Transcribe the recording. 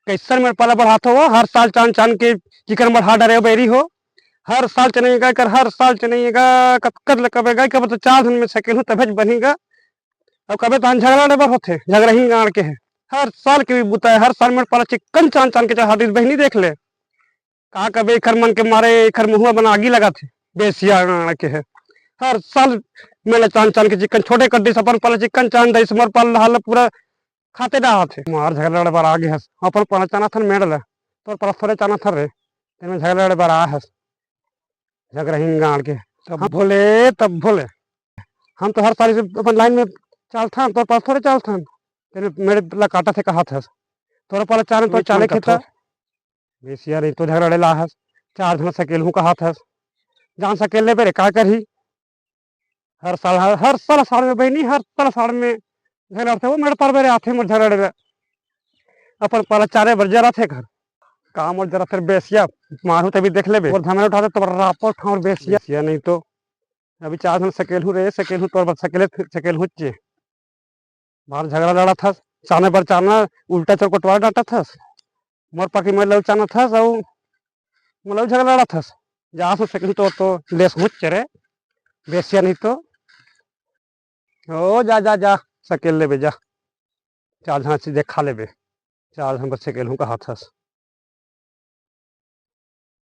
कैसन में पाला बढ़ात हो हर साल चांद चांद के चिकन बढ़ा डरे बेरी हो हर साल चनेगा कर हर साल चनेगा कब कर कबेगा कब तो 4 दिन में सकेल हूँ तभी बनेगा अब कबे तो झगड़ा डबर होते झगड़ा ही गाड़ के है हर साल के भी बुता है हर साल में पाला चिकन चांद चांद के चाह बहनी देख ले का कबे एखर मन के मारे एखर मुहुआ बना आगी लगा थे बेसिया गाड़ के है हर साल मेला चांद चांद के चिकन छोटे कड्डी से अपन पाला चिकन चांद दई मर पाल हाल पूरा खाते डा थे मार झगड़ा बार आगे हस अपन पाला चाना थन मेडल तो पाला थोड़े चाना थर रे तेमें झगड़ा बार आ हस झगड़ा ही गाड़ के तब भोले हम तो हर साल से अपन लाइन में चाल था तो पास थोड़े चाल था तेरे मेरे ला काटा थे कहा था तोरा पाला चाने तो चाले खेता बेसिया नहीं तो झगड़ा ला हस 4 दिन सकेल हूँ कहा था जान सकेल ले बेरे का करही हर साल में बहनी हर साल में झगड़ा थे वो मेरे पर बेरे आथे मोर झगड़ा अपन पाला चारे बर जरा थे घर काम और जरा फिर बेसिया मारू तभी देख ले और धमेल उठाते तो रापो ठाव बेसिया नहीं तो अभी 4 दिन सकेल हूँ रे सकेल हूँ तो सकेल हुच्चे बाहर झगड़ा लड़ा था चाने पर चाना उल्टा चौक कटवा डाटा था मोर पाकी मैं लव चाना था सब मतलब झगड़ा लड़ा था जहाँ से सकेल तो लेस हुच्चे रे बेसिया नहीं तो ओ जा जा जा सकेल ले बे जा 4 दिन से देखा ले बे 4 दिन पर सकेल हूँ कहा था